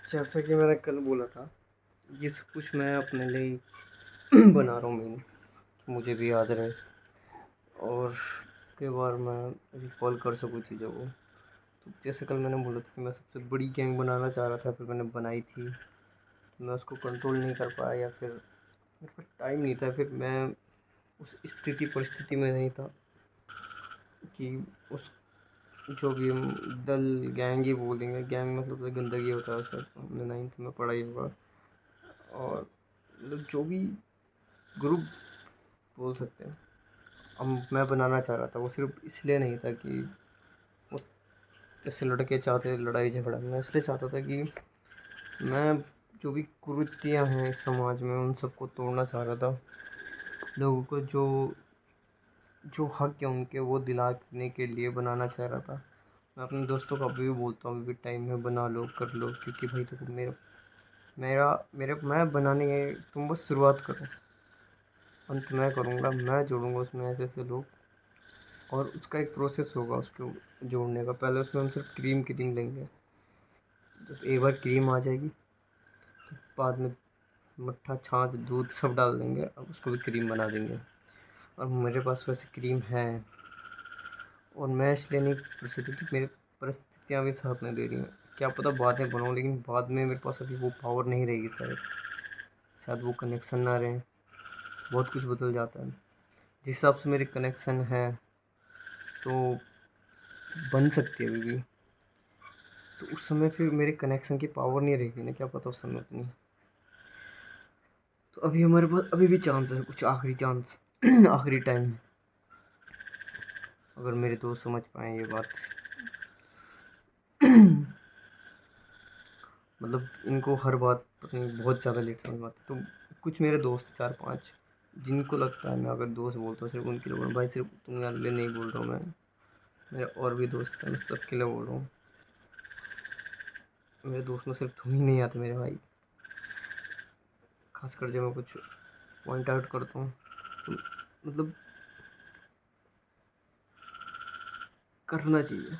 जैसा कि मैंने कल बोला था, ये सब कुछ मैं अपने लिए ही बना रहा हूँ मेन, मुझे भी याद रहे और कई बार मैं रिकॉल कर सकूँ चीज़ों को। तो जैसे कल मैंने बोला था कि मैं सबसे बड़ी गैंग बनाना चाह रहा था, फिर मैंने बनाई थी। मैं उसको कंट्रोल नहीं कर पाया या फिर मेरे पास टाइम नहीं था, फिर मैं उस स्थिति परिस्थिति में नहीं था कि उस जो भी हम दल गैंग ही बोलेंगे, गैंग मतलब तो गंदगी होता है सर, हमने 9th में पढ़ा ही होगा। और मतलब जो भी ग्रुप बोल सकते हैं हम, मैं बनाना चाह रहा था। वो सिर्फ इसलिए नहीं था कि वो जैसे लड़के चाहते लड़ाई झगड़ा, मैं इसलिए चाहता था कि मैं जो भी कुरीतियाँ हैं इस समाज में उन सबको तोड़ना चाह रहा था। लोगों को जो जो हक है उनके वो दिलाने के लिए बनाना चाह रहा था। मैं अपने दोस्तों को अभी भी बोलता हूँ, अभी भी टाइम है, बना लो कर लो, क्योंकि भाई देखो मेरा मेरा मेरे मैं बनाने के, तुम बस शुरुआत करो, अंत मैं करूँगा, मैं जोड़ूँगा उसमें ऐसे ऐसे लोग। और उसका एक प्रोसेस होगा उसको जोड़ने का। पहले उसमें हम सिर्फ क्रीम क्रीम लेंगे, जब एक बार क्रीम आ जाएगी तो बाद में मट्ठा छाछ दूध सब डाल देंगे, अब उसको भी क्रीम बना देंगे। और मेरे पास वैसे क्रीम है, और मैं इसलिए नहीं प्रसिद्ध कि मेरी परिस्थितियाँ भी साथ नहीं दे रही हैं। क्या पता बाद में बनाऊँ, लेकिन बाद में मेरे पास अभी वो पावर नहीं रहेगी शायद, शायद वो कनेक्शन ना रहे, बहुत कुछ बदल जाता है। जिस हिसाब से मेरे कनेक्शन है तो बन सकती है अभी भी, तो उस समय फिर मेरे कनेक्शन की पावर नहीं रहेगी ना, क्या पता उस समय उतनी। तो अभी हमारे पास अभी भी चांस है, कुछ आखिरी चांस आखिरी टाइम, अगर मेरे दोस्त समझ पाए ये बात। मतलब इनको हर बात पता नहीं बहुत ज़्यादा लेट समझ में आती। तो कुछ मेरे दोस्त 4-5 जिनको लगता है मैं अगर दोस्त बोलता हूँ सिर्फ उनके लिए बोल रहा हूँ, भाई सिर्फ तुम्हारे लिए नहीं बोल रहा हूँ मैं, मेरे और भी दोस्त हैं, मैं सबके लिए बोल रहा हूँ। मेरे दोस्त में सिर्फ तुम ही नहीं आते मेरे भाई, खासकर जब मैं कुछ पॉइंट आउट करता हूँ तो मतलब करना चाहिए।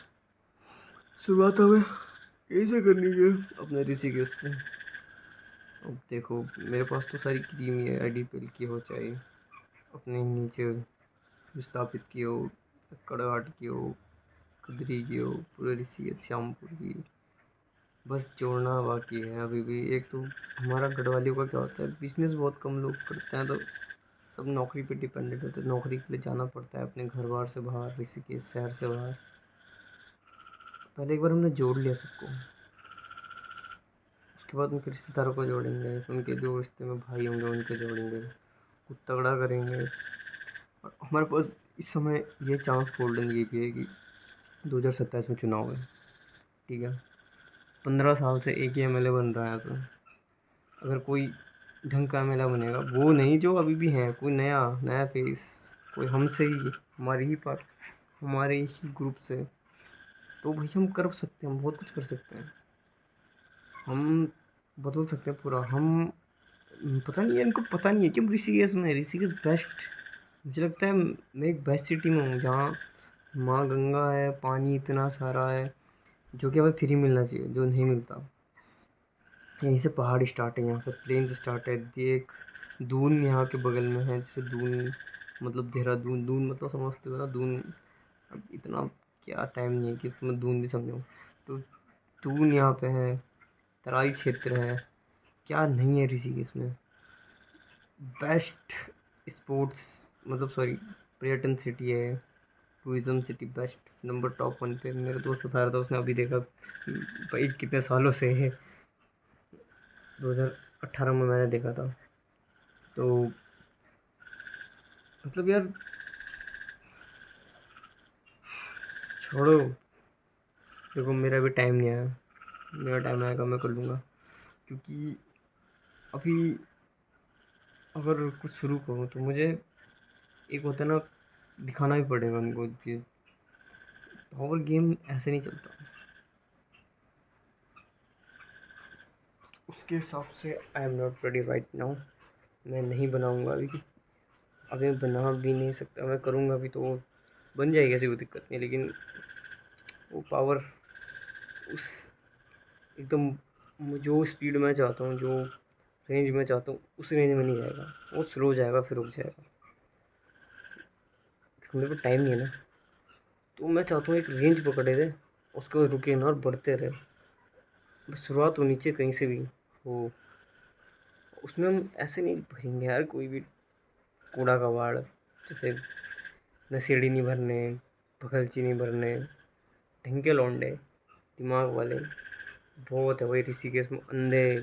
शुरुआत हमें यहीं से करनी है, अपने ऋषिकेश से। अब देखो मेरे पास तो सारी क्रीम ही है, एडिपिल की हो चाहे अपने नीचे विस्थापित की हो, कड़ाहट की हो, कदरी की हो, पूरे ऋषिकेश श्यामपुर की, बस जोड़ना बाकी है अभी भी। एक तो हमारा गढ़वालियों का क्या होता है, बिजनेस बहुत कम लोग करते हैं, तो सब नौकरी पे डिपेंडेंट होते हैं, नौकरी के लिए जाना पड़ता है अपने घर बार से बाहर, ऋषिकेश शहर से बाहर। पहले एक बार हमने जोड़ लिया सबको, उसके बाद उनके रिश्तेदारों को जोड़ेंगे, उनके जो रिश्ते में भाई होंगे उनके जोड़ेंगे, कुछ तगड़ा करेंगे। और हमारे पास इस समय ये चांस गोल्डन ये भी है कि 2027 में चुनाव है, ठीक है, 15 साल से एक ही एमएलए बन रहा है ऐसा। अगर कोई ढंग का एमएलए बनेगा, वो नहीं जो अभी भी है, कोई नया नया फेस, कोई हमसे ही हमारी ही पर हमारे ही ग्रुप से, तो भाई हम कर सकते हैं, हम बहुत कुछ कर सकते हैं, हम बदल सकते हैं पूरा। हम पता नहीं है इनको, पता नहीं है कि हम ऋषिकेश में, ऋषिकेश बेस्ट, मुझे लगता है मैं एक बेस्ट सिटी में हूँ जहाँ माँ गंगा है, पानी इतना सारा है जो कि हमें फ्री मिलना चाहिए, जो नहीं मिलता। यहीं से पहाड़ स्टार्ट है, यहाँ से प्लेन स्टार्ट है। देख दून यहाँ के बगल में है, जैसे दून मतलब देहरादून, दून मतलब समझते हो ना दून। अब इतना क्या टाइम नहीं है कि तुम्हें दून भी समझो। तो दून यहाँ पे है, तराई क्षेत्र है, क्या नहीं है ऋषिकेश में। बेस्ट स्पोर्ट्स मतलब सॉरी पर्यटन सिटी है, tourism city best, number top 1 पे। मेरा दोस्त बता रहा था उसने अभी देखा भाई कितने सालों से है, 2018 में मैंने देखा था। तो मतलब यार छोड़ो, देखो मेरा भी टाइम नहीं आया, मेरा टाइम आएगा मैं कर लूँगा। क्योंकि अभी अगर कुछ शुरू करूँ तो मुझे एक होता है ना, दिखाना भी पड़ेगा उनको कि पावर गेम ऐसे नहीं चलता। उसके हिसाब से I am not ready right now. मैं नहीं बनाऊँगा अभी, अभी मैं बना भी नहीं सकता। मैं करूँगा भी तो बन जाएगी, ऐसी कोई दिक्कत नहीं, लेकिन वो पावर उस एकदम जो स्पीड मैं चाहता हूँ, जो रेंज में चाहता हूँ, उस रेंज में नहीं जाएगा, वो स्लो जाएगा, फिर रुक जाएगा। मेरे को टाइम नहीं है ना, तो मैं चाहता हूँ एक रेंज पकड़े रहे, उसके बाद रुके ना और बढ़ते रहे। बस शुरुआत होनी चाहिए कहीं से भी हो। उसमें हम ऐसे नहीं भरेंगे यार कोई भी कूड़ा कबाड़, जैसे नशेड़ी नहीं भरने, भगलची नहीं भरने, ढंग के लौंडे, दिमाग वाले बहुत है भाई ऋषिकेश में, अंधे,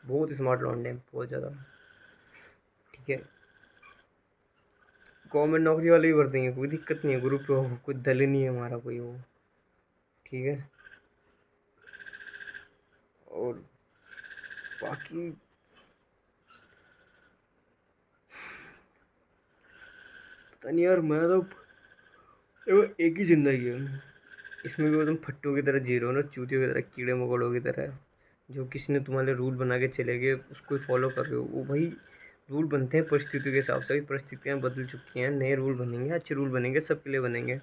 बहुत स्मार्ट लौंडे हैं, बहुत ज़्यादा। ठीक है, गवर्नमेंट नौकरी वाले भी भर देंगे, कोई दिक्कत नहीं है, ग्रुप पे हो, कोई दल ही नहीं है हमारा कोई वो। ठीक है, और बाकी पता नहीं यार, मैं तो देखो एक ही ज़िंदगी है, इसमें भी तुम फट्टों की तरह जी रहे हो ना, चूतियों की तरह, कीड़े मकोड़ों की तरह, जो किसी ने तुम्हारे रूल बना के चले गए उसको फॉलो कर रहे हो। वो भाई रूल बनते हैं परिस्थितियों के हिसाब से, परिस्थितियाँ बदल चुकी हैं, नए रूल बनेंगे, अच्छे रूल बनेंगे, सबके लिए बनेंगे।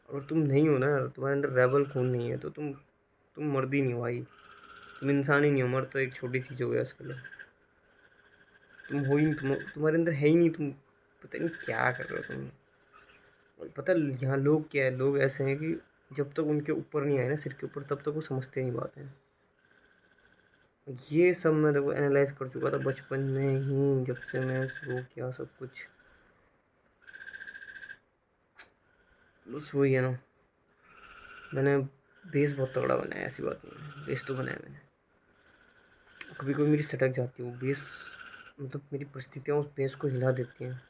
और तुम नहीं हो ना, तुम्हारे अंदर रेबल खून नहीं है, तो तुम मर्द ही नहीं हो भाई, तुम इंसान ही नहीं हो। मर्द तो एक छोटी चीज़ हो गया उसके लिए, तुम हो ही नहीं, तुम्हारे अंदर है ही नहीं, तुम पता नहीं क्या कर रहे हो तुम। और पता है यहाँ लोग क्या है, लोग ऐसे हैं कि जब तक उनके ऊपर नहीं आए ना, सिर के ऊपर, तब तक वो समझते नहीं बात है। ये सब मैं देखो एनालाइज कर चुका था बचपन में ही, जब से मैं शुरू किया सब कुछ। बस वही है ना, मैंने बेस बहुत तगड़ा बनाया, ऐसी बात नहीं है, बेस तो बनाया मैंने। कभी कभी मेरी सटक जाती है वो बेस, मतलब मेरी परिस्थितियाँ उस बेस को हिला देती हैं,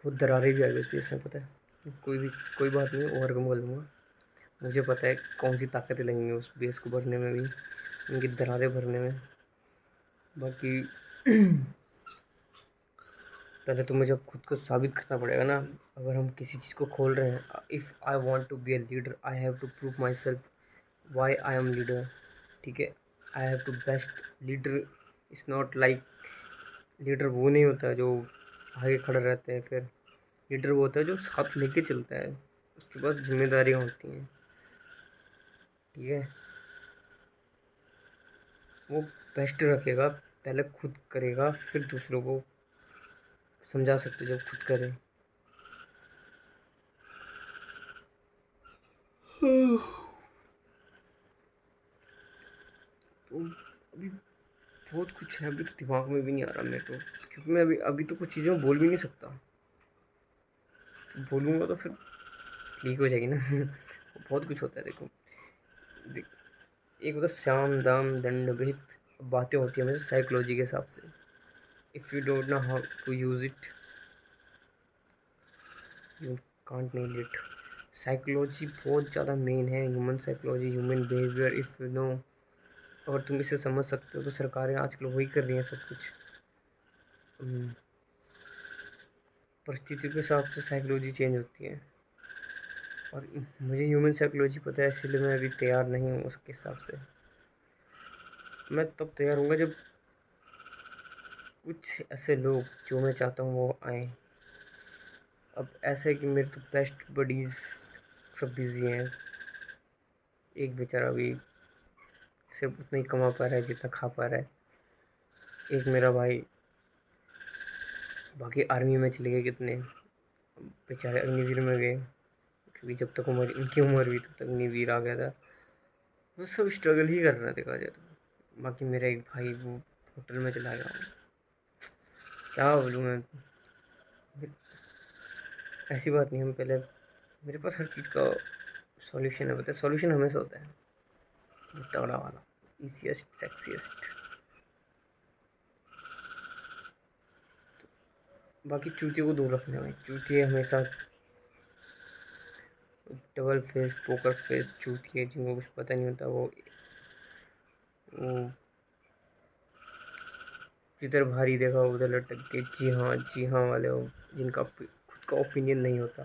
बहुत दरारें भी आई उस बेस में, पता है। कोई बात नहीं, ओवरकम कर लूँगा। मुझे पता है कौन सी ताकतें लगेंगी उस बेस को भरने में भी, उनकी दरारें भरने में। बाकी पहले तो मुझे अब खुद को साबित करना पड़ेगा ना। अगर हम किसी चीज़ को खोल रहे हैं, if I want to be a leader, I have to prove myself why I am leader. ठीक है, I have to best leader. It's not like, leader वो नहीं होता जो आगे खड़ा रहता है, फिर लीडर वो होता है जो साथ लेके चलता है, उसके पास जिम्मेदारियाँ होती हैं। ठीक है, वो बेस्ट रखेगा, पहले खुद करेगा, फिर दूसरों को समझा सकते जब खुद करे। तो अभी बहुत कुछ है, अभी तो दिमाग में भी नहीं आ रहा मेरे तो, क्योंकि मैं अभी तो कुछ चीज़ें बोल भी नहीं सकता। बोलूँगा तो फिर लीक हो जाएगी ना। बहुत कुछ होता है देखो, एक होता है साम दाम दंड भेद, बातें होती है हमेशा साइकोलॉजी के हिसाब से। If you don't know how to use it, you can't need it. Psychology बहुत ज़्यादा मेन है, human psychology, human behaviour. If you know, अगर तुम इसे समझ सकते हो, तो सरकारें आजकल वही कर रही हैं सब कुछ। परिस्थितियों के हिसाब से साइकोलॉजी चेंज होती है, और मुझे ह्यूमन साइकोलॉजी पता है, इसलिए मैं अभी तैयार नहीं हूँ उसके हिसाब से। मैं तब तैयार होऊंगा जब कुछ ऐसे लोग जो मैं चाहता हूँ वो आए। अब ऐसा है कि मेरे तो बेस्ट बडीज़ सब बिज़ी हैं, एक बेचारा अभी सिर्फ उतना ही कमा पा रहा है जितना खा पा रहा है, एक मेरा भाई, बाकी आर्मी में चले गए कितने बेचारे, अग्निवीर में गए, क्योंकि जब तक उम्र, उनकी उम्र हुई तब तक अग्निवीर आ गया था। वो सब स्ट्रगल ही कर रहा है देखा जाए तो। बाकी मेरा एक भाई वो होटल में चला गया, क्या बोलूँ मैं, ऐसी बात नहीं। हम पहले, मेरे पास हर चीज़ का सॉल्यूशन है, पता है, सॉल्यूशन हमेशा होता है, वो तगड़ा वाला, ईजीएस्ट सेक्सीएस्ट। बाकी चूतियों को दूर रखना है, चूतिए हमेशा डबल फेस, पोकर फेस चूतिए, जिनको कुछ पता नहीं होता, वो जिधर भारी देखा उधर लटक के जी हाँ वाले हो, जिनका खुद का ओपिनियन नहीं होता।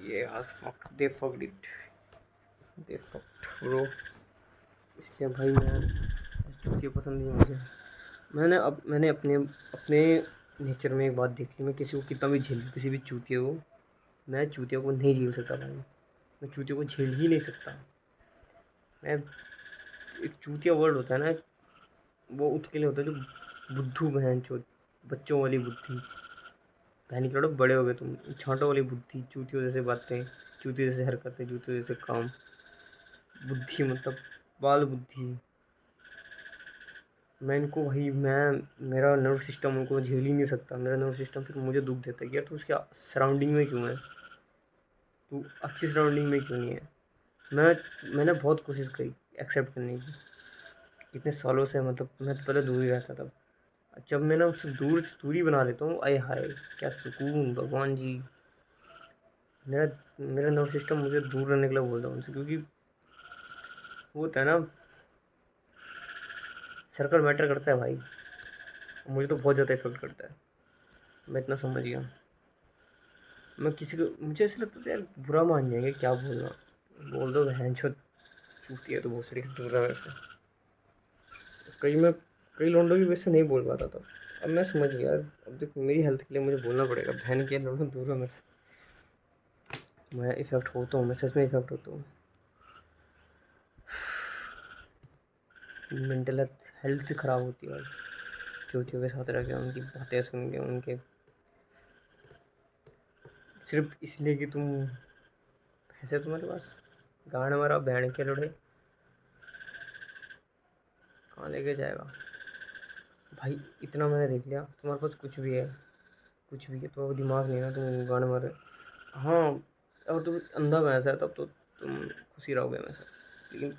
ये has fucked, they fucked it, they fucked bro। इसलिए भाई मैं चूतिया पसंद नहीं है मुझे। मैंने अपने अपने नेचर में एक बात देख ली, मैं किसी को कितना भी झेल लूँ, किसी भी चूतिया को, मैं चूतिया को नहीं झेल सकता भाई, मैं चूतिया को झेल ही नहीं सकता। मैं एक चूतिया वर्ड होता है ना, वो उसके लिए होता है जो बुद्धू बहन चो, बच्चों वाली बुद्धि। बहन के लड़ो, बड़े हो गए तुम, छांटो वाली बुद्धि, चूतियों जैसे बातें, चूतियों जैसे हरकतें, चूतियों जैसे काम। बुद्धि मतलब बाल बुद्धि। मैं इनको भाई, मेरा नर्व सिस्टम उनको झेल ही नहीं सकता। मेरा नर्व सिस्टम फिर मुझे दुख देता है कि यार तू उसके सराउंडिंग में क्यों है, तू अच्छी सराउंडिंग में क्यों नहीं है। मैंने बहुत कोशिश करी एक्सेप्ट करने की, कितने सालों से, मतलब मैं तो पहले दूर ही रहता था। जब मैं ना उससे दूरी बना लेता हूँ, आए हाय क्या सुकून, भगवान जी। मेरा मेरा नर्व सिस्टम मुझे दूर रहने के लिए बोलता है उनसे, क्योंकि वो होता है ना, सर्कल मैटर करता है भाई। मुझे तो बहुत ज़्यादा इफेक्ट करता है, मैं इतना समझ गया। मैं किसी को, मुझे ऐसा लगता था यार बुरा मान जाएंगे, क्या बोलना, बोल दो बहन छो चूती है तो भोसड़ी दूर रहा वैसे। मैं कई लौंडों की वजह से नहीं बोल पाता था। अब मैं समझ गया यार, अब देख मेरी हेल्थ के लिए मुझे बोलना पड़ेगा, बहन के लौंडो दूर रहो मेरे से। मैं इफेक्ट होता हूँ, मैं सच में इफेक्ट होता हूँ। मेंटल हेल्थ ख़राब होती है भाई, चूतियों के साथ रह के, उनकी बातें सुन के, उनके सिर्फ इसलिए कि तुम पैसे तुम्हारे पास, गांड मारा बैंड के लोड़े, कहाँ लेके जाएगा भाई। इतना मैंने देख लिया, तुम्हारे पास कुछ भी है, कुछ भी है तो दिमाग नहीं है ना, तुम गांड मारे। हाँ, अगर तुम अंधा भैंस है तब तो तुम खुशी रहोगे हमेशा, लेकिन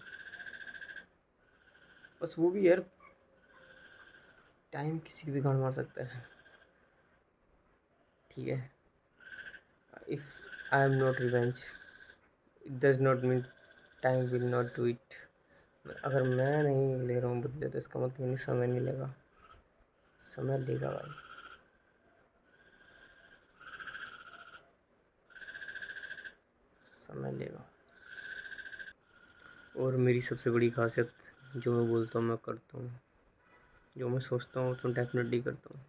बस वो भी यार, टाइम किसी भी गांड मार सकता है, ठीक है। If I am not revenge, it does not mean time will not do it. अगर मैं नहीं ले रहा हूँ बदले तो इसका मतलब नहीं समय नहीं लेगा, समय लेगा भाई, समय लेगा। और मेरी सबसे बड़ी खासियत, जो मैं बोलता हूँ मैं करता हूँ, जो मैं सोचता हूँ तो डेफिनेटली करता हूँ।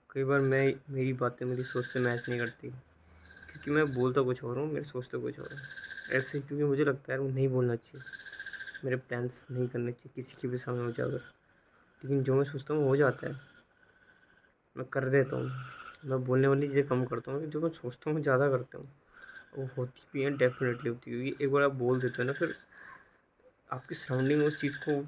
कई बार मेरी बातें मेरी सोच से मैच नहीं करती, क्योंकि मैं बोलता कुछ और हूँ, मेरे सोचता कुछ और है ऐसे, क्योंकि मुझे लगता है वो नहीं बोलना चाहिए, मेरे प्लान्स नहीं करने चाहिए किसी के भी सामने उजागर। लेकिन जो मैं सोचता हूँ हो जाता है, मैं कर देता हूँ। मैं बोलने वाली चीज़ें कम करता हूँ, जो मैं सोचता हूँ ज़्यादा करता हूँ, वो होती भी हैं, डेफिनेटली होती है। क्योंकि एक बार आप बोल देते हो ना, फिर आपकी सराउंडिंग उस चीज़ को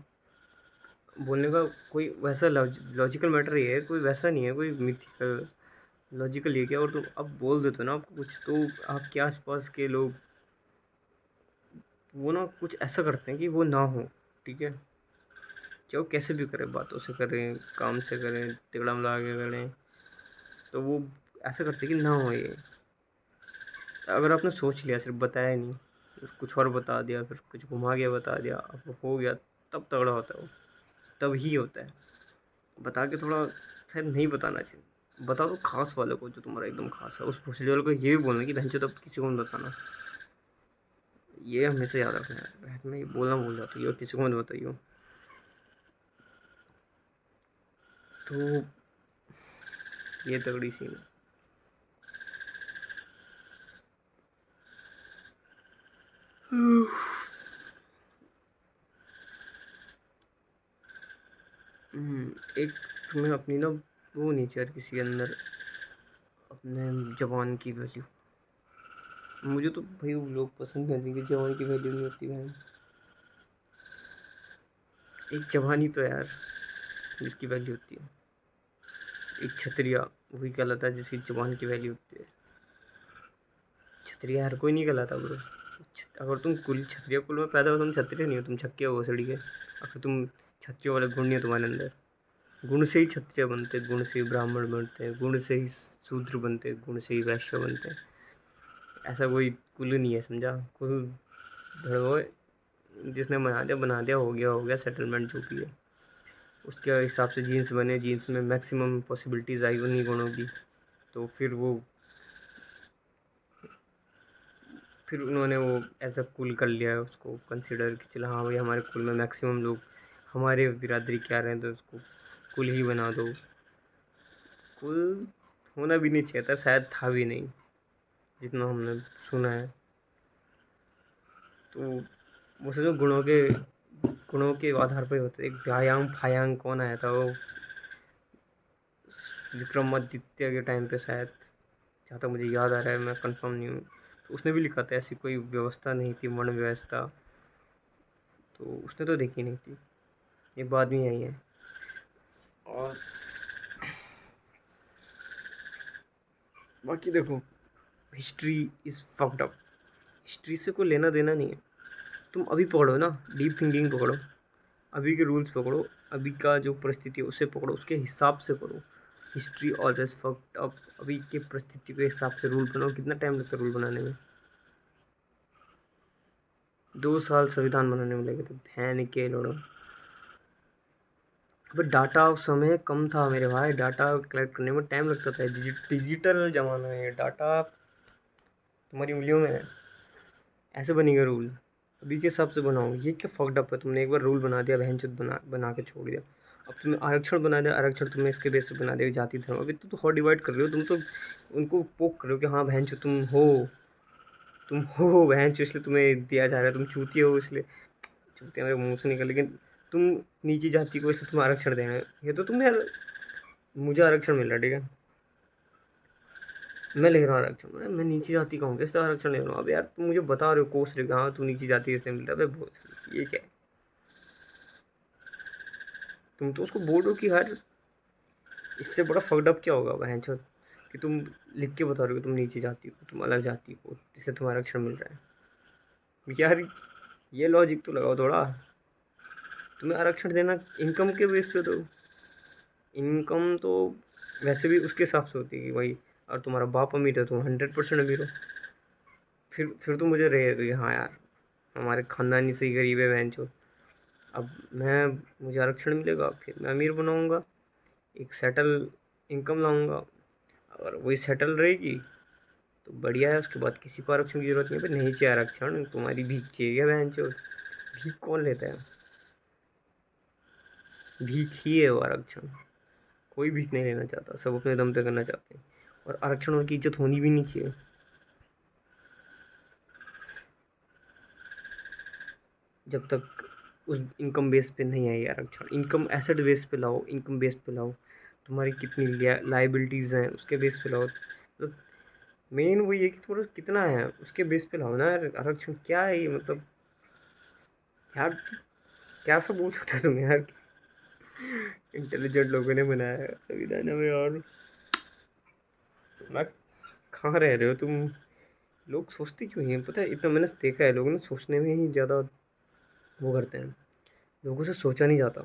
बोलने का कोई वैसा लॉजिकल मैटर ही है, कोई वैसा नहीं है, कोई मिथिकल लॉजिकल ये क्या। और तुम अब बोल देते हो ना आपको कुछ, तो आपके आसपास के लोग वो ना कुछ ऐसा करते हैं कि वो ना हो, ठीक है। चाहे वो कैसे भी करें, बातों से करें, काम से करें, तिगड़ा मिला के करें, तो वो ऐसा करते हैं कि ना हो ये। अगर आपने सोच लिया, सिर्फ बताया नहीं, फिर कुछ और बता दिया, फिर कुछ घुमा के बता दिया, अब हो गया, तब तगड़ा होता है वो, तब ही होता है। बता के थोड़ा शायद नहीं बताना चाहिए, बता दो खास वाले को, जो तुम्हारा एकदम खास है, उस भोसड़ी वाले को ये भी बोलना कि बहन तब किसी को मत बताना। ये हमेशा याद रखना है, बहन में ये बोलना भूल जाती है, किसी को मत बताइए। तो ये तगड़ी सीन है। एक तुम्हें अपनी ना वो नहीं चाहिए किसी के अंदर, अपने जवान की वैल्यू। मुझे तो भाई वो लोग पसंद नहीं कि जवान की वैल्यू नहीं होती है। एक जवान ही तो है यार जिसकी वैल्यू होती है, एक क्षत्रिया वही कहलाता है जिसकी जवान की वैल्यू होती है। क्षत्रिय हर कोई नहीं कहलाता ब्रो। अगर तुम कुल क्षत्रिय कुल में पैदा हो, तुम क्षत्रिय नहीं हो, तुम छक्के हो भोसड़ी के। अगर तुम क्षत्रिय वाले गुण नहीं है तुम्हारे अंदर, गुण से ही क्षत्रिय बनते, गुण से ही ब्राह्मण बनते हैं, गुण से ही शूद्र बनते हैं, गुण से ही वैश्य बनते हैं। ऐसा कोई कुल नहीं है, समझा। कुल धड़ो, जिसने बना दिया, हो गया सेटलमेंट जो भी है, उसके हिसाब से जीन्स बने, जीन्स में मैक्सिमम पॉसिबिलिटीज़ आई उन्हीं गुणों की, तो फिर उन्होंने वो एज अ कुल कर लिया है, उसको कंसिडर कि चलो हाँ भाई हमारे कुल में मैक्सिमम लोग हमारे बिरादरी के आ रहे हैं, तो उसको कुल ही बना दो। कुल होना भी नहीं चाहिए था, शायद था भी नहीं, जितना हमने सुना है। तो वो सब गुणों के आधार पर होते। एक व्यायांग फायांग कौन आया था वो, विक्रमादित्य के टाइम पे शायद, जहाँ तक मुझे याद आ रहा है, मैं कंफर्म नहीं हूँ। तो उसने भी लिखा था ऐसी कोई व्यवस्था नहीं थी, वर्ण व्यवस्था, तो उसने तो देखी नहीं थी, ये बाद में आई है। और बाकी देखो, history is fucked up, history से कोई लेना देना नहीं है। तुम अभी पकड़ो ना, डीप थिंकिंग पकड़ो, अभी के रूल्स पकड़ो, अभी का जो परिस्थिति है उसे पकड़ो, उसके हिसाब से करो। History always fucked up. अभी के परिस्थिति के हिसाब से रूल बनाओ। कितना टाइम लगता है रूल बनाने में? 2 साल संविधान बनाने में लगे थे, भैन के लोड़ो। अबे डाटा उस समय कम था मेरे भाई, डाटा कलेक्ट करने में टाइम लगता था। डिजिटल ज़माना है, डाटा तुम्हारी उंगलियों में है। ऐसे बनेगा रूल, अभी के हिसाब से बनाओ। ये क्या फक्ड अप है, तुमने एक बार रूल बना दिया, बहन चुत बना के छोड़ दिया। अब तुमने आरक्षण बना दिया, आरक्षण तुमने इसके बेस से बना दिया, जाति धर्म। अभी तो हॉट डिवाइड कर रहे हो तुम, तो उनको पोक कर रहे हो कि हाँ बहन चुत तुम हो बहन चो, इसलिए तुम्हें दिया जा रहा है, तुम चूतिए हो इसलिए। चूतिया मेरे मुंह से निकल, लेकिन तुम नीची जाति को इसलिए तुम आरक्षण दे रहे हो। ये तो तुम यार, मुझे आरक्षण मिल रहा है, ठीक है, मैं ले रहा हूँ आरक्षण, मैं नीची जाति का हूँ, कैसे आरक्षण ले रहा हूँ? अब यार तुम मुझे बता रहे हो, कोस रहे हो, हाँ तू नीची जाति इसलिए मिल रहा है, ये क्या है? तुम तो उसको बोल रहे हो कि यार, इससे बड़ा फक्ड अप क्या होगा बहन चो, कि तुम लिख के बता रहे हो कि तुम नीची जाति हो, तुम अलग जाति हो, जिससे तुम्हारा आरक्षण मिल रहा है। यार ये लॉजिक तो लगाओ थोड़ा। तुम्हें आरक्षण देना इनकम के बेस पे, तो इनकम तो वैसे भी उसके हिसाब से होती है कि भाई, और तुम्हारा बाप अमीर है, तुम 100% अमीर हो। फिर तो मुझे रहे कि हाँ यार, हमारे खानदान ही सही गरीब है बहन चो। अब मुझे आरक्षण मिलेगा, फिर मैं अमीर बनाऊंगा, एक सेटल इनकम लाऊंगा। अगर वही सेटल रहेगी तो बढ़िया है, उसके बाद किसी को आरक्षण की जरूरत नहीं है। भाई नहीं चाहिए आरक्षण, तुम्हारी भीख चाहिए बहन चो। भीख कौन लेता है? भीख ही है वो आरक्षण। कोई भीख नहीं लेना चाहता, सब अपने दम पे करना चाहते हैं। और आरक्षण की इज्जत होनी भी नहीं चाहिए। जब तक उस इनकम बेस पे नहीं आई आरक्षण, इनकम एसेट बेस पे लाओ, इनकम बेस पे लाओ, तुम्हारी कितनी लाइबिलिटीज़ हैं उसके बेस पे लाओ। मतलब मेन वही है कि थोड़ा कितना है उसके बेस पे लाओ ना यार। आरक्षण क्या है ये, मतलब यार क्या सब बोल सकते हो तुम यार, इंटेलिजेंट लोगों ने बनाया है संविधान में, और ना कहाँ रह रहे हो तुम? लोग सोचते क्यों नहीं है पता है, इतना मैंने देखा है, लोग ना सोचने में ही ज़्यादा वो करते हैं, लोगों से सोचा नहीं जाता।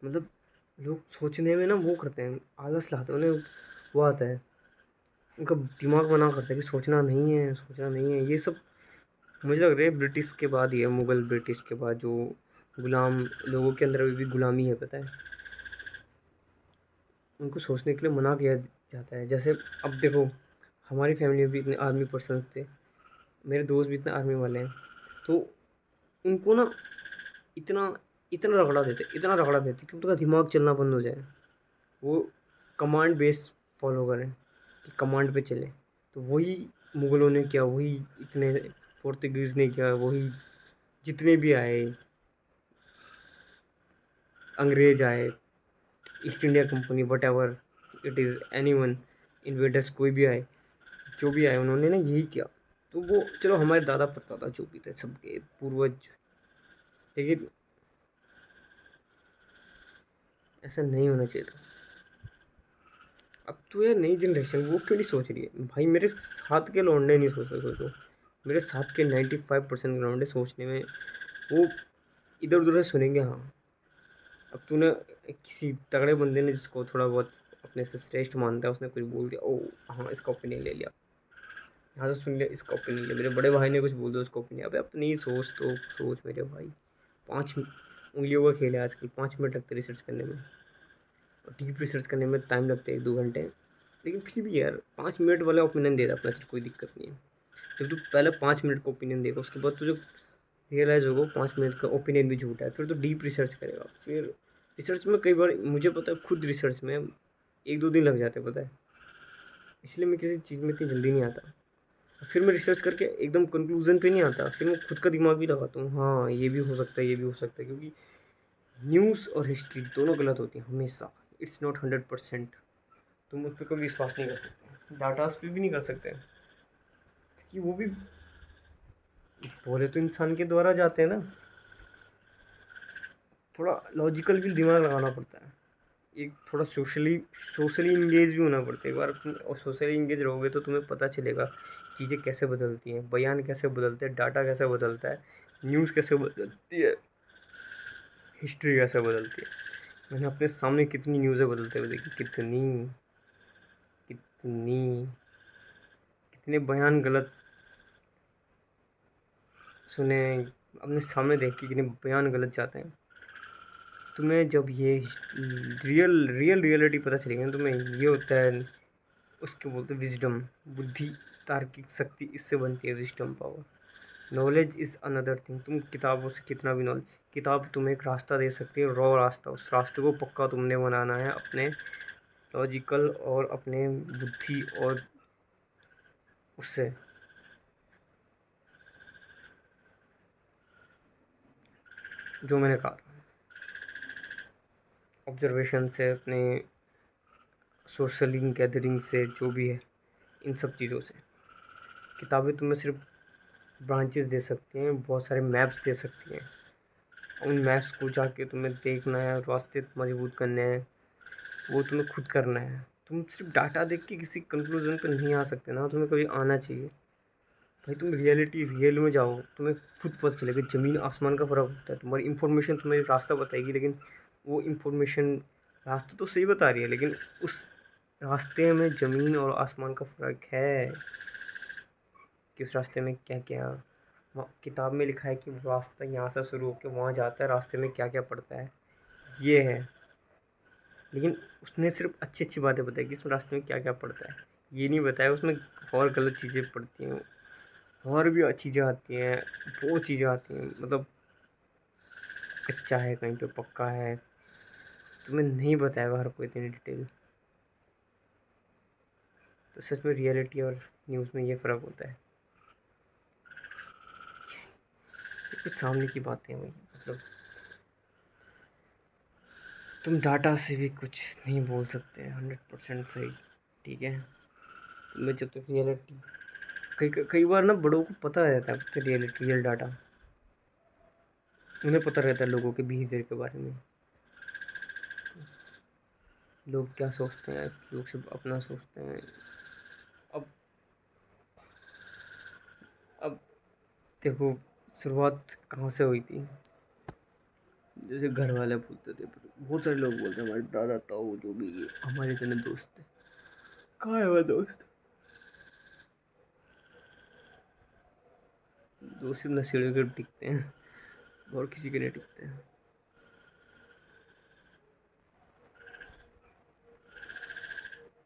मतलब लोग सोचने में ना वो करते हैं, आलस लाते हैं उन्हें, वो आता है, उनका दिमाग मना करता है कि सोचना नहीं है, सोचना नहीं है। ये सब मुझे लग रहा है ब्रिटिश के बाद ही है, मुगल ब्रिटिश के बाद, जो गुलाम लोगों के अंदर अभी भी गुलामी है पता है, उनको सोचने के लिए मना किया जाता है। जैसे अब देखो, हमारी फैमिली में भी इतने आर्मी पर्सन्स थे, मेरे दोस्त भी इतने आर्मी वाले हैं, तो उनको ना इतना इतना रगड़ा देते कि उनका दिमाग चलना बंद हो जाए। वो कमांड बेस फॉलो करें, कि कमांड पे चले। तो वही मुग़लों ने किया, वही इतने पोर्तुगीज़ ने किया, वही जितने भी आए, अंग्रेज़ आए, east India company, whatever it is, anyone, invaders कोई भी आए, जो भी आए, उन्होंने ना यही किया। तो वो चलो हमारे दादा परदादा जो भी थे, सबके पूर्वज, लेकिन ऐसा नहीं होना चाहिए था। अब तो यार नई जनरेशन वो क्यों नहीं सोच रही है भाई? मेरे साथ के लौंडे नहीं सोचते, सोचो मेरे साथ के 95% लौंडे सोचने में वो इधर उधर से सुनेंगे हाँ। अब तूने किसी तगड़े बंदे ने, जिसको थोड़ा बहुत अपने से श्रेष्ठ मानता है, उसने कुछ बोल दिया, ओ हाँ इसका ओपिनियन ले लिया, यहाँ से सुन लिया, इसका ओपिनियन लिया। मेरे बड़े भाई ने कुछ बोल दिया, उसका ओपिनियन। अबे अपनी सोच तो सोच मेरे भाई। 5 उंगलियों का खेल है आजकल, 5 मिनट लगते रिसर्च करने में, और डीप रिसर्च करने में टाइम लगते हैं 1-2 घंटे। लेकिन फिर भी यार 5 मिनट वाला ओपिनियन दे रहा अपना, चल कोई दिक्कत नहीं है। जब तू पहले 5 मिनट का ओपिनियन देगा, उसके बाद तुझे रियलाइज़ होगा 5 मिनट का ओपिनियन भी झूठा है, फिर तो डीप रिसर्च करेगा। फिर रिसर्च में कई बार मुझे पता है, खुद रिसर्च में 1-2 दिन लग जाते हैं पता है, इसलिए मैं किसी चीज़ में इतनी जल्दी नहीं आता। फिर मैं रिसर्च करके एकदम कंक्लूजन पे नहीं आता, फिर मैं खुद का दिमाग भी लगाता हूँ, हाँ ये भी हो सकता है, ये भी हो सकता है, क्योंकि न्यूज़ और हिस्ट्री दोनों गलत होती हैं हमेशा। It's not 100%। तुम उस पर कभी विश्वास नहीं कर सकते, डाटास पे भी नहीं कर सकते, क्योंकि वो भी बोले तो इंसान के द्वारा जाते हैं ना। थोड़ा लॉजिकल भी दिमाग लगाना पड़ता है, एक थोड़ा सोशली इंगेज भी होना पड़ता है। एक बार तुम और सोशली इंगेज रहोगे तो तुम्हें पता चलेगा चीज़ें कैसे बदलती हैं, बयान कैसे बदलते हैं, डाटा कैसे बदलता है, न्यूज़ कैसे बदलती है, हिस्ट्री कैसे बदलती है। मैंने अपने सामने कितनी न्यूज़ें बदलते हुए देखी, कितनी कितनी कितने बयान गलत सुने, अपने सामने देख के कितने बयान गलत जाते हैं। तुम्हें जब ये रियलिटी पता चलेगी ना तुम्हें, ये होता है, उसके बोलते विजडम, बुद्धि, तार्किक शक्ति, इससे बनती है wisdom power. Knowledge is another thing. तुम किताबों से कितना भी नॉलेज, किताब तुम्हें एक रास्ता दे सकती है, रॉ रास्ता, उस रास्ते को पक्का तुमने बनाना है अपने लॉजिकल और अपने बुद्धि और उससे। जो मैंने कहा था, ऑब्जर्वेशन से, अपने सोशलिंग गैदरिंग से, जो भी है, इन सब चीज़ों से। किताबें तुम्हें सिर्फ ब्रांचेस दे सकती हैं, बहुत सारे मैप्स दे सकती हैं, उन मैप्स को जाके तुम्हें देखना है, रास्ते मजबूत करने हैं, वो तुम्हें खुद करना है। तुम सिर्फ डाटा देख के किसी कंक्लूजन पर नहीं आ सकते ना, तुम्हें कभी आना चाहिए। भाई तुम रियल में जाओ, तुम्हें खुद पता चलेगा ज़मीन आसमान का फ़र्क होता है। तुम्हारी इन्फॉर्मेशन तुम्हें रास्ता बताएगी, लेकिन वो इन्फॉर्मेशन रास्ता तो सही बता रही है, लेकिन उस रास्ते में ज़मीन और आसमान का फ़र्क है कि उस रास्ते में क्या क्या, किताब में लिखा है कि वो रास्ता यहाँ से शुरू होकर वहाँ जाता है, रास्ते में क्या क्या पड़ता है, ये है। लेकिन उसने सिर्फ अच्छी अच्छी बातें बताई कि इस रास्ते में क्या क्या पड़ता है, ये नहीं बताया उसमें और गलत चीज़ें पड़ती हैं, और भी चीज़ें आती हैं, बहुत चीज़ें आती हैं, मतलब कच्चा है कहीं पे पक्का है, तुम्हें नहीं बताएगा हर कोई इतनी डिटेल। तो सच में रियलिटी और न्यूज़ में ये फ़र्क होता है। ये कुछ सामने की बातें हैं भाई, मतलब तुम डाटा से भी कुछ नहीं बोल सकते 100% सही, ठीक है। तुम्हें जब तक रियलिटी, कई कई बार ना बड़ों को पता रहता है रियलिटी, रियल डाटा, उन्हें पता रहता है लोगों के बिहेवियर के बारे में, लोग क्या सोचते हैं, लोग सिर्फ अपना सोचते हैं। अब अब देखो, शुरुआत कहाँ से हुई थी, जैसे घर वाले बोलते थे, बहुत सारे लोग बोलते हैं, हमारे दादा ताऊ जो भी हमारे इतने दोस्त थे, कहाँ है वो दोस्त, दोस्त सिर्फ नशेड़ियों के टिकते हैं और किसी के नहीं टिकते हैं।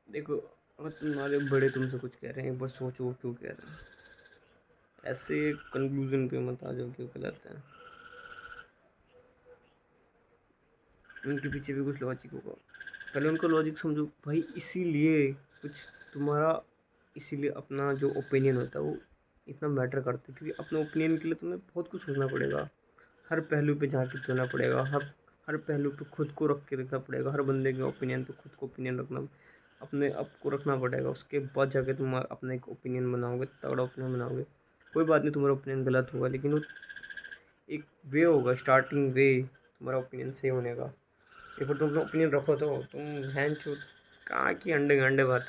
देखो, अगर तुम्हारे बड़े तुमसे कुछ कह रहे हैं, बस सोचो क्यों कह रहे हैं, ऐसे कंक्लूजन पे मत आ जाओ क्यों गलत है, उनके पीछे भी कुछ लॉजिक होगा, पहले उनका लॉजिक समझो भाई। इसीलिए कुछ तुम्हारा, इसीलिए अपना जो ओपिनियन होता है वो इतना मैटर करता है, क्योंकि अपने ओपिनियन के लिए तुम्हें बहुत कुछ सोचना पड़ेगा, हर पहलू पे झांक के चलना पड़ेगा, हर हर पहलू पे खुद को रख के देखना पड़ेगा, हर बंदे के ओपिनियन पे खुद को ओपिनियन रखना, अपने आप को रखना पड़ेगा, उसके बाद जाके तुम अपना एक ओपिनियन बनाओगे, तगड़ा ओपिनियन बनाओगे। कोई बात नहीं, तुम्हारा ओपिनियन गलत होगा, लेकिन वो एक वे होगा, स्टार्टिंग वे तुम्हारा ओपिनियन सही होने का। एक बार तुम अपना ओपिनियन रखो तो तुम हैन छो, कहाँ की अंडे गंडे बात।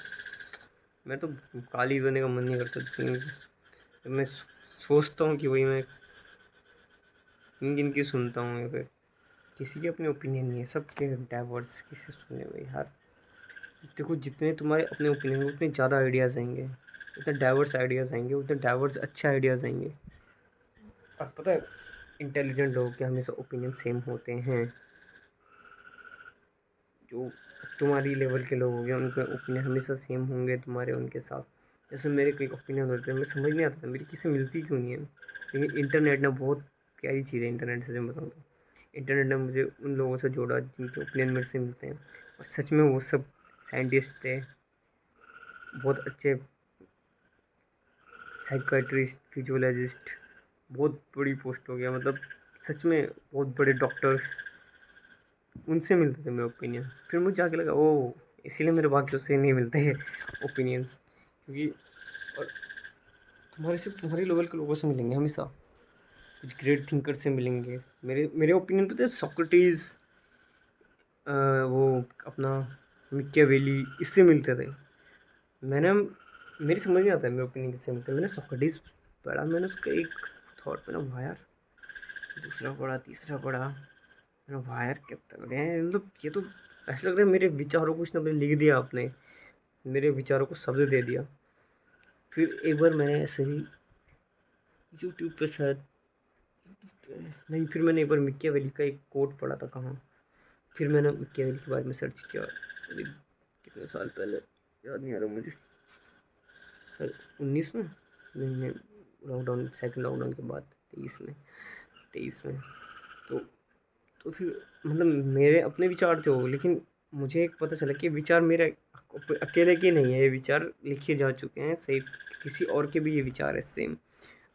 मैं तो काली होने का मन नहीं करता, मैं सोचता हूँ कि वही मैं किन किन की सुनता हूँ, या फिर किसी के अपने ओपिनियन नहीं है, सबके डाइवर्स किसी सुने भाई यार। देखो, जितने तुम्हारे अपने ओपिनियन होंगे उतने ज़्यादा आइडियाज़ आएंगे, उतने डाइवर्स आइडियाज़ आएंगे, उतने डाइवर्स अच्छे आइडियाज़ आएंगे। और पता है, इंटेलिजेंट लोगों के हमेशा ओपिनियन सेम होते हैं, जो तुम्हारी लेवल के लोग होंगे उनके ओपिनियन हमेशा सेम होंगे तुम्हारे उनके साथ। जैसे मेरे कई ओपिनियन होते हैं, मैं समझ नहीं आता था मेरी किसी मिलती क्यों नहीं है, लेकिन इंटरनेट ने बहुत प्यारी चीज़ है, इंटरनेट से मैं बताऊँ तो इंटरनेट ने मुझे उन लोगों से जोड़ा जिनके ओपिनियन मेरे से मिलते हैं, और सच में वो सब साइंटिस्ट थे, बहुत अच्छे साइकाइट्रिस्ट, फिजियोलॉजिस्ट, बहुत बड़ी पोस्ट हो गया, मतलब सच में बहुत बड़े डॉक्टर्स, उनसे मिलते थे मेरे ओपिनियन। फिर मुझे आगे लगा ओ इसीलिए मेरे बाकियों से नहीं मिलते हैं ओपिनियंस, क्योंकि और तुम्हारे सिर्फ तुम्हारे लेवल के लोगों से मिलेंगे हमेशा, कुछ ग्रेट थिंकर से मिलेंगे। मेरे मेरे ओपिनियन पता है, सोक्रेटिस, वो अपना मिकियावेली, इससे मिलते थे। मैंने मेरी समझ नहीं आता है मेरे ओपिनियन किससे मिलते हैं। मैंने सोक्रेटिस पढ़ा, मैंने उसका एक थॉट में ना वाह यार, दूसरा पढ़ा, तीसरा पढ़ा, मैंने वाह यार क्या तगड़े हैं, मतलब ये तो ऐसा लग रहा है मेरे विचारों को इसने अपने लिख दिया, आपने मेरे विचारों को शब्द दे दिया। फिर एक बार मैंने ऐसे ही यूट्यूब पे शायद, नहीं, फिर मैंने एक बार मिकियावेली का एक कोट पढ़ा था कहाँ, फिर मैंने मिकियावेली के बारे में सर्च किया, अभी कितने साल पहले, याद नहीं आ रहा मुझे, सर 19 में, नहीं, लॉकडाउन, सेकंड लॉकडाउन के बाद 23 में। तो फिर मतलब मेरे अपने विचार थे वो, लेकिन मुझे एक पता चला कि विचार मेरे अकेले के नहीं है, ये विचार लिखे जा चुके हैं सही, किसी और के भी ये विचार है सेम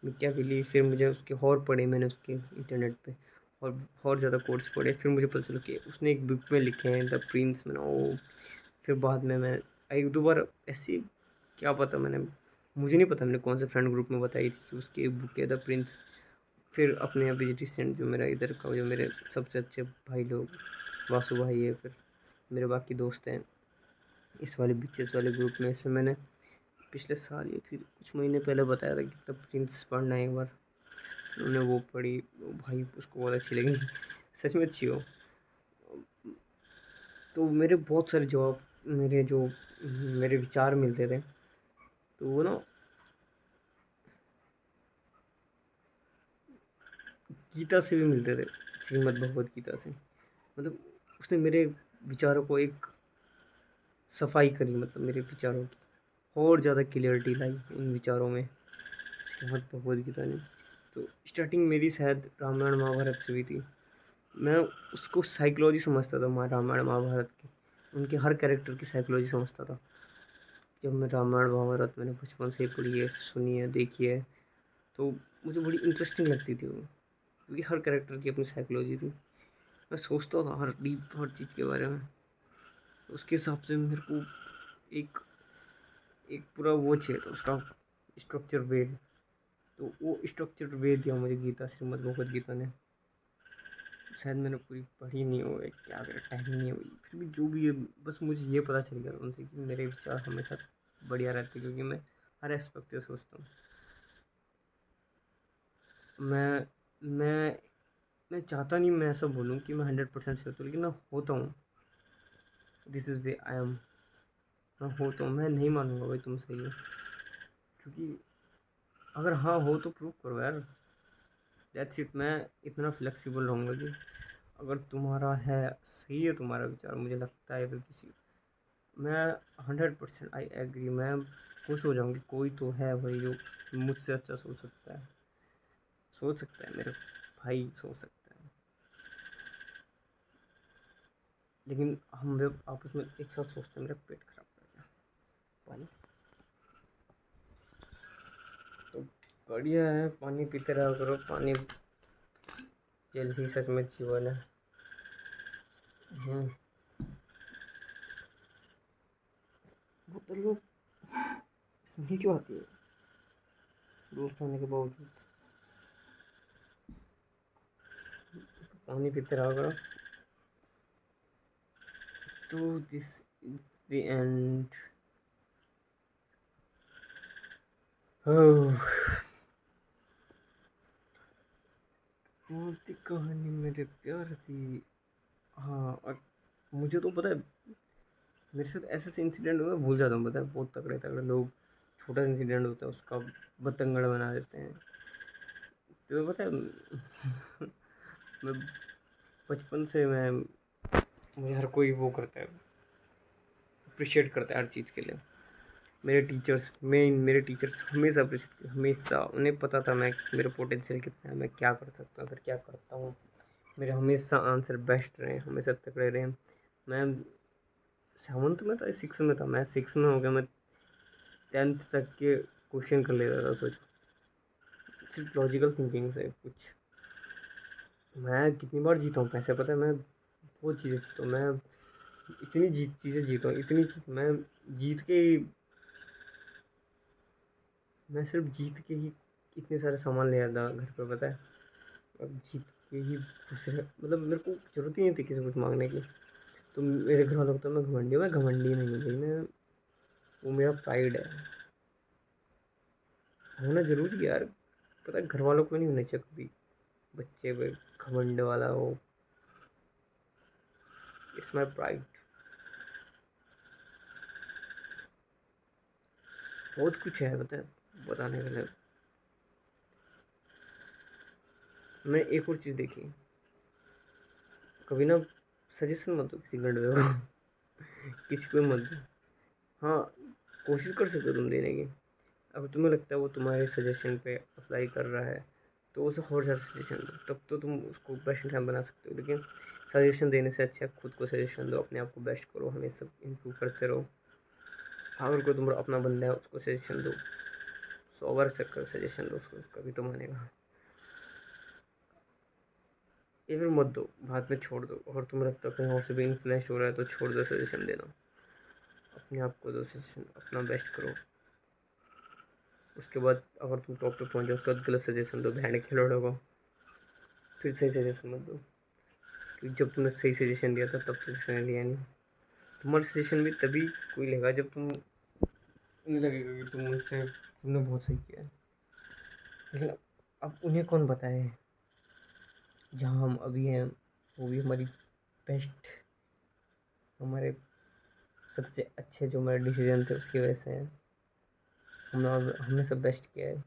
मिकियावेली। फिर मुझे उसके और पढ़े मैंने उसके इंटरनेट पे, और ज़्यादा कोर्स पढ़े, फिर मुझे पता चला कि उसने एक बुक में लिखे हैं द प्रिंस में ना वो। फिर बाद में मैं एक दो बार ऐसी, क्या पता मैंने, मुझे नहीं पता मैंने कौन से फ्रेंड ग्रुप में बताई थी कि उसकी एक बुक है द प्रिंस। फिर अपने अभी रिसेंट जो मेरा इधर का, जो मेरे सबसे अच्छे भाई लोग, वासु भाई है, फिर मेरे बाकी दोस्त हैं इस वाले बीचेस वाले ग्रुप में, इससे मैंने पिछले साल या फिर कुछ महीने पहले बताया था कि द प्रिंस पढ़ना है एक बार। उन्होंने वो पढ़ी, वो भाई उसको बहुत अच्छी लगी सच में अच्छी हो। तो मेरे बहुत सारे जवाब, मेरे जो मेरे विचार मिलते थे, तो वो ना गीता से भी मिलते थे, श्रीमद् भगवत गीता से। मतलब उसने मेरे विचारों को एक सफाई करी, मतलब मेरे विचारों की और ज़्यादा क्लियरिटी लाई इन विचारों में श्रीमद् भगवत गीता ने। तो स्टार्टिंग मेरी शायद रामायण महाभारत से हुई थी। मैं उसको साइकोलॉजी समझता था, रामायण महाभारत की, उनके हर कैरेक्टर की साइकोलॉजी समझता था। जब मैं रामायण महाभारत मैंने बचपन से ही पढ़ी है, सुनी है, देखी है, तो मुझे बड़ी इंटरेस्टिंग लगती थी वो, क्योंकि हर कैरेक्टर की अपनी साइकोलॉजी थी। मैं सोचता था हर डीप हर चीज़ के बारे में, उसके हिसाब से मेरे को एक एक पूरा वो चाहिए था उसका स्ट्रक्चर वेद। तो वो स्ट्रक्चर वेद दिया मुझे गीता, श्रीमद् भगवत गीता ने। शायद मैंने पूरी पढ़ी नहीं हो, क्या करें, टाइम नहीं है, फिर भी जो भी है, बस मुझे ये पता चल गया उनसे कि मेरे विचार हमेशा बढ़िया रहते, क्योंकि मैं हर एस्पेक्ट से सोचता हूँ। मैं मैं मैं चाहता नहीं मैं ऐसा बोलूँ कि मैं 100% से होता हूँ, लेकिन मैं होता हूँ। This is way I am. मैं होता हूँ, मैं नहीं मानूंगा भाई तुम सही हो, क्योंकि अगर हाँ हो तो प्रूव करो यार, दैट्स इट। मैं इतना फ्लेक्सिबल रहूँगा कि अगर तुम्हारा है, सही है तुम्हारा विचार, मुझे लगता है, फिर किसी, मैं 100% आई एग्री, मैं खुश हो जाऊँगी, कोई तो है भाई जो मुझसे अच्छा सोच सकता है, सोच सकता है, मेरे भाई सोच सकता है। लेकिन हम लोग आपस में एक साथ सोचते हैं, मेरा पेट खराब कर गया पानी। तो बढ़िया है, पानी पीते रहा करो, पानी जल ही सच में जीवन है। हम्म, बोतल लोग स्मेल क्यों आती है दोस्त होने के बावजूद? पानी पीते रहा करो। तो दिस इज द एंड। मूर्ति कहानी मेरे प्यार थी। हाँ, और मुझे तो पता है, मेरे साथ ऐसे ऐसे इंसिडेंट हुए भूल जाता हूँ, पता है, बहुत तगड़े तगड़े लोग, छोटा इंसिडेंट होता है उसका बतंगड़ बना देते हैं। तो पता है मैं बचपन से मैं, मुझे हर कोई वो करता है, अप्रिशिएट करता है हर चीज़ के लिए। मेरे टीचर्स हमेशा अप्रिशिएट किए, हमेशा। उन्हें पता था मैं, मेरे पोटेंशियल कितना है, मैं क्या कर सकता हूँ, फिर क्या करता हूँ। मेरे हमेशा आंसर बेस्ट रहे, हमेशा तगड़े रहे। मैं 7th में था, 6 में था, मैं 6 में हो गया, मैं 10th तक के क्वेश्चन कर लेता था। सोचो, सिर्फ लॉजिकल थिंकिंग से कुछ। मैं कितनी बार जीता हूँ पैसे, पता है? मैं बहुत चीज़ें जीता हूँ, मैं इतनी चीज़ें जीता हूँ, इतनी चीज़ मैं जीत के ही, मैं सिर्फ जीत के ही इतने सारे सामान ले आता घर पे, पता है? अब जीत के ही दूसरे, मतलब मेरे को ज़रूरत ही नहीं थी किसी को कुछ मांगने की। तो मेरे घर वालों को तो मैं घमंडी नहीं हूँ भाई, मैं, वो मेरा प्राइड है, होना ज़रूरी है यार। पता है, घर वालों को नहीं होना चाहिए कभी बच्चे पे घमंड वाला वो। It's my pride. बहुत कुछ है, पता है, बताने के लिए। मैं एक और चीज़ देखी, कभी ना सजेशन मत दो किसी लड़के को किसी को मत दो। हाँ, कोशिश कर सकते हो तुम देने की। अगर तुम्हें लगता है वो तुम्हारे सजेशन पे अप्लाई कर रहा है, तो उसे और ज़्यादा सजेशन दो, तब तो तुम उसको बेस्ट इंसान बना सकते हो। लेकिन सजेशन देने से अच्छा खुद को सजेशन दो, अपने आप को बेस्ट करो, हमेशा इम्प्रूव करते रहो। अगर कोई तुम्हारा अपना बंदा है उसको सजेशन दो, 100 बार चक्कर सजेशन दो उसको, कभी तो मानेगा। ये फिर मत दो, बाद में छोड़ दो। अगर तुम्हें लगता है कहीं और से भी इन्फ्लुएंस हो रहा है तो छोड़ दो सजेशन देना, अपने आप को दो सजेशन, अपना बेस्ट करो। उसके बाद अगर तुम टॉप पे पहुंच जाओ, उसके बाद गलत सजेशन दो बैंड के लोगों को, फिर सही सजेशन मत दो। क्योंकि जब तुमने सही सजेशन दिया था तब तो किसी ने लिया नहीं। तुम्हारा सजेशन भी तभी कोई लेगा जब तुम, उन्हें लगेगा कि तुमने बहुत सही किया है। लेकिन अब उन्हें कौन बताए, जहाँ हम अभी हैं वो भी हमारी बेस्ट, हमारे सबसे अच्छे जो हमारे डिसीजन थे उसकी वजह से हैं। हमने सब बेस्ट किया है,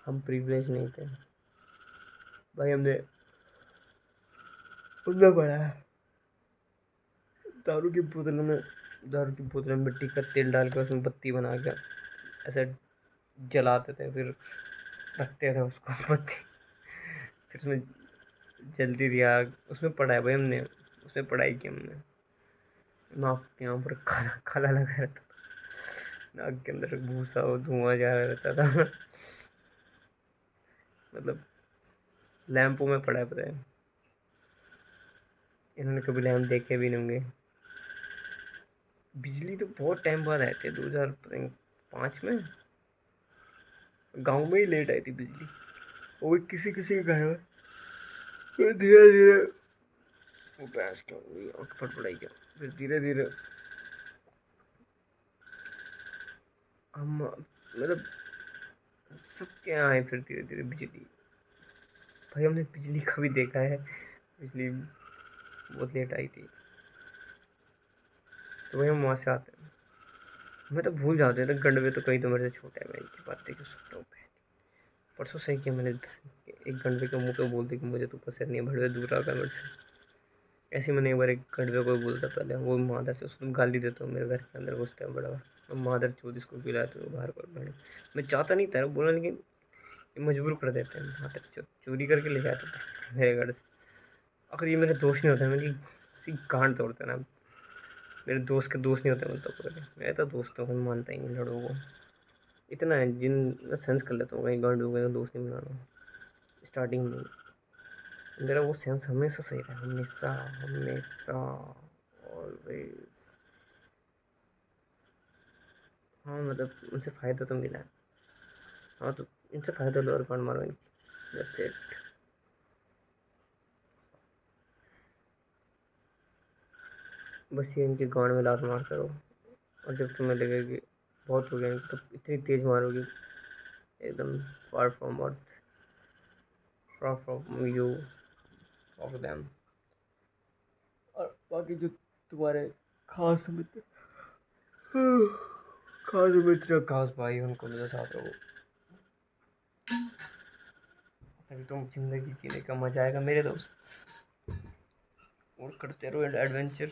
हम प्रिविलेज नहीं थे भाई। हमने उतना पढ़ा है, दारू की बोतल में दारू की बोतल में मिट्टी का तेल डाल के उसमें बत्ती बना के ऐसे जलाते थे, फिर रखते थे उसको बत्ती, फिर उसमें जलती थी आग। उसमें पढ़ा है भाई हमने, उसमें पढ़ाई की हमने। नाक के यहाँ पर काला काला लगा रहता था, नाक के अंदर भूसा और धुआं जा रहा रहता था मतलब लैंपों में पढ़ा है, पता है? इन्होंने कभी लैंप देखे भी नहीं होंगे। बिजली तो बहुत टाइम बाद आए थे, 2005 में गांव में ही लेट आई थी बिजली, वो भी किसी किसी के घर में। फिर धीरे धीरे वो भैंस क्या हो गई, आँख पर पड़ाई क्या, फिर धीरे धीरे हम, मतलब सबके यहाँ आए फिर धीरे धीरे बिजली। भाई हमने बिजली कभी देखा है? बिजली बहुत लेट आई थी, तो भाई हम वहाँ से आते हैं। मैं तो भूल जाते हैं, तो गंडवे तो कहीं तो मेरे से छोटा है, मैं इनकी बात देख सकता हूँ। परसों सही किया मैंने, एक गंडवे के मुंह पे बोलते कि मुझे तो पसंद नहीं है, भड़वे दूर रहा मेरे से। ऐसे मैंने एक बार एक गंडवे को बोलता पहले, वो मादर से उसको गाली देता हूँ, मेरे घर के अंदर घुसता है बड़ा, और मादर चोद इसको पिलाते हुए बाहर पर बैठे। मैं चाहता नहीं था बोला, लेकिन ये मजबूर कर देते हैं, मादर चोद चोरी करके ले जाते थे मेरे घर से। अगर ये मेरे दोस्त नहीं होते, मेरी इसी गांड तोड़ते ना। मेरे दोस्त के दोस्त नहीं होते मतलब पकड़े, मेरे तो दोस्त तो हम मानता ही नहीं लड़ों को। इतना है जिन मैं सेंस कर लेता हूँ, कहीं गांड हो गए तो दोस्त नहीं बनाना स्टार्टिंग में। मेरा वो सेंस हमेशा सही रहा, हमेशा हमेशा, ऑलवेज। हाँ मतलब उनसे फ़ायदा तो मिला है। हाँ तो इनसे फ़ायदा लो और गांड मारो इनकी, दैट्स इट। बस ये इनकी गांड में लात मार करो, और जब तुम्हें लगे कि बहुत हो गया इनकी, तो इतनी तेज़ मारोगी एकदम, far from earth, far from you, of them. और बाकी जो तुम्हारे खास मित्र, खास मित्र, खास भाई, उनको मेरे साथ रहो, तभी तुम जिंदगी जीने का मजा आएगा मेरे दोस्त। और करते रहो एडवेंचर।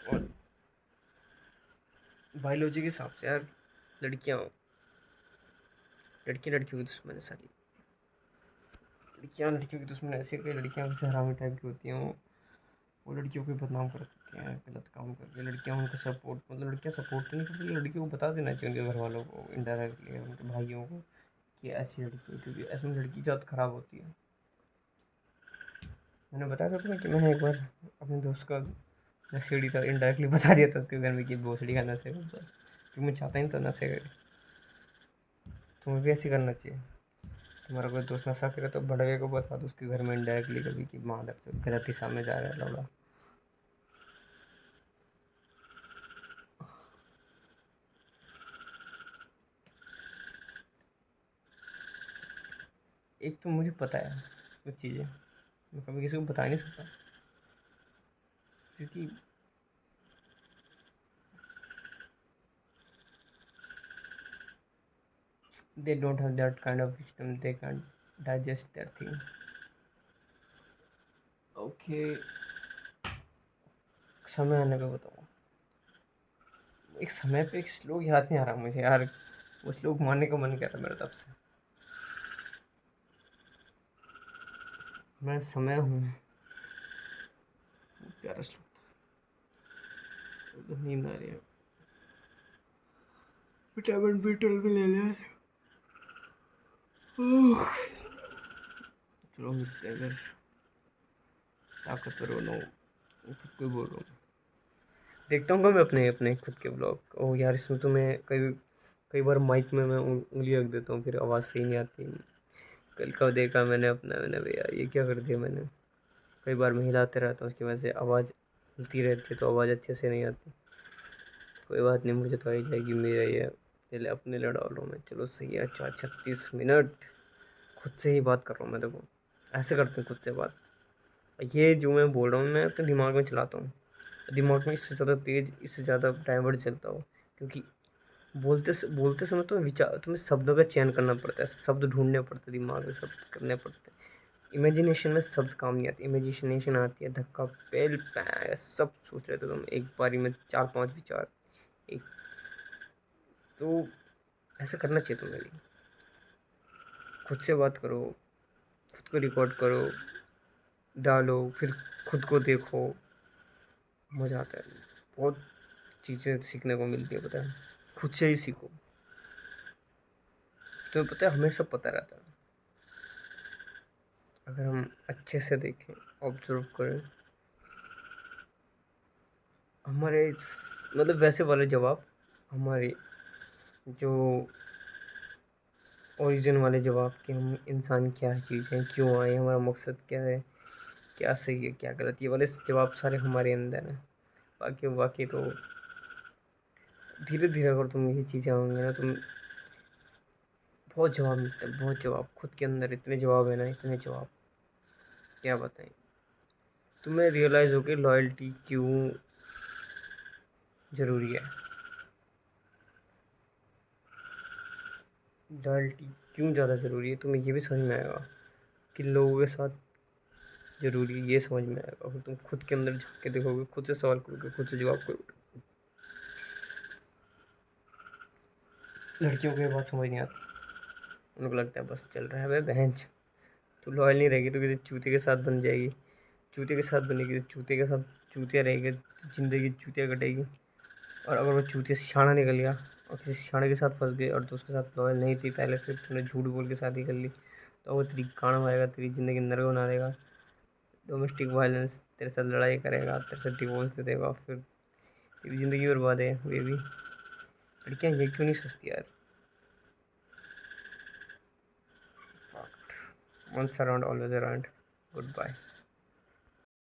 और बायोलॉजी के हिसाब से यार, लड़कियाँ लड़कियाँ लड़कियों की दुश्मन है सारी। लड़कियाँ लड़कियों की दुश्मन ऐसी, कई लड़कियाँ वैसे हरामी टाइप की होती हैं, वो लड़कियों को बदनाम कर देती हैं। लड़कियां गलत काम करती हैं, लड़कियां उनको सपोर्ट, मतलब लड़कियां सपोर्ट तो नहीं करती, लड़कियों को बता देना चाहिए उनके घर वालों को, इनडायरेक्टली उनके भाइयों को, कि ऐसी लड़की है, क्योंकि ऐसे में लड़की ज़्यादा ख़राब होती है। मैंने बताया था तुम्हें कि मैंने एक बार अपने दोस्त का नशेड़ी था, इनडायरेक्टली बता दिया था उसके घर में कि भोसड़ी का नशे करता है, क्योंकि मैं चाहता ही था नशे करे। तुम्हें भी ऐसे करना चाहिए। तुम्हारा कोई दोस्त नशा करे तो भड़के को बता दो उसके घर में इनडायरेक्टली कभी, कि मादर से गलत दिशा में जा रहा है लौड़ा। एक तो मुझे पता है कुछ चीज़ें, मैं कभी किसी को बता नहीं सकता, क्योंकि they don't have that kind of wisdom, they can't digest that thing. Okay, समय आने पे बताओ। एक समय पे एक श्लोक याद नहीं आ रहा मुझे यार, वो श्लोक मानने का मन कर रहा मेरा तब से। मैं समय हूँ, प्यारा श्लोक था, तो नींद आ रही है, विटामिन B12 भी ले लिया। चलो मिलते हैं फिर, ताकतवर बनो, खुद को बोल रहा हूँ। देखता हूँ मैं अपने अपने खुद के ब्लॉग। ओह यार, इसमें तो मैं कई कई बार माइक में मैं उंगली रख देता हूँ, फिर आवाज़ सही नहीं आती। कल का देखा मैंने अपना, मैंने भाई यार ये क्या कर दिया मैंने। कई बार मैं हिलाते रहता हूँ, उसकी वजह से आवाज़ हिलती रहती है, तो आवाज़ अच्छे से नहीं आती। कोई बात नहीं, मुझे तो आ ही जाएगी, मेरा ये पहले अपने लिए डाल रहा हूँ मैं। चलो सही है। अच्छा 36 मिनट खुद से ही बात कर रहा हूँ मैं, देखो ऐसे करते हैं खुद से बात। ये जो मैं बोल रहा हूँ मैं अपने दिमाग में चलाता हूँ, दिमाग में इससे ज़्यादा तेज़, इससे ज़्यादा डाइवर्ट चलता हो, क्योंकि बोलते समय तो विचार, तुम्हें शब्दों का चयन करना पड़ता है, शब्द ढूंढने पड़ते हैं, दिमाग में शब्द करने पड़ते हैं। इमेजिनेशन में शब्द काम नहीं आती, इमेजिनेशन आती है धक्का पेल पै, सब सोच लेते हो तुम एक बारी में 4-5 विचार एक। तो ऐसा करना चाहिए तुम्हें भी, खुद से बात करो, खुद को रिकॉर्ड करो, डालो, फिर खुद को देखो, मज़ा आता है। बहुत चीज़ें सीखने को मिलती है, पता है, खुद से ही सीखो। तो पता है हमें सब पता रहता है, अगर हम अच्छे से देखें, ऑब्जर्व करें, हमारे मतलब वैसे वाले जवाब, हमारे जो ओरिजिन वाले जवाब, कि हम इंसान क्या चीज़ है, क्यों आए, हमारा मकसद क्या है, क्या सही है क्या गलत, ये वाले जवाब सारे हमारे अंदर हैं। बाकी बाकी तो धीरे धीरे अगर तुम ये चीज़ें होंगी ना, तुम बहुत जवाब मिलते हैं, बहुत जवाब खुद के अंदर, इतने जवाब है ना, इतने जवाब क्या बताएं। तुम्हें रियलाइज़ हो कि लॉयल्टी क्यों ज़रूरी है, लॉयल्टी क्यों ज़्यादा ज़रूरी है, तुम्हें ये भी समझ में आएगा कि लोगों के साथ ज़रूरी है, ये समझ में आएगा। अगर तुम खुद के अंदर झाँक के देखोगे, खुद से सवाल करोगे, खुद से जवाब करोगे। लड़कियों को ये बात समझ नहीं आती, उनको लगता है बस चल रहा है भाई बहन, तो लॉयल नहीं रहेगी तो किसी चूते के साथ बन जाएगी, चूते के साथ बनेगी तो चूते के साथ चूतिया रहेगी, तो ज़िंदगी चूतिया कटेगी। और अगर वो चूतिया शाना निकल गया और किसी शाणे के साथ फंस गई, और तो उसके साथ लॉयल नहीं थी पहले से, तुमने झूठ बोल के शादी कर ली, तो वो तेरी गाड़ मारेगा, तेरी ज़िंदगी नरक बना देगा, डोमेस्टिक वायलेंस, तेरे साथ लड़ाई करेगा, तेरे साथ डिवोर्स दे देगा, फिर तेरी ज़िंदगी बर्बाद है बेबी। लड़कियाँ ये क्यों नहीं सोचती यार। Once around always around. Goodbye.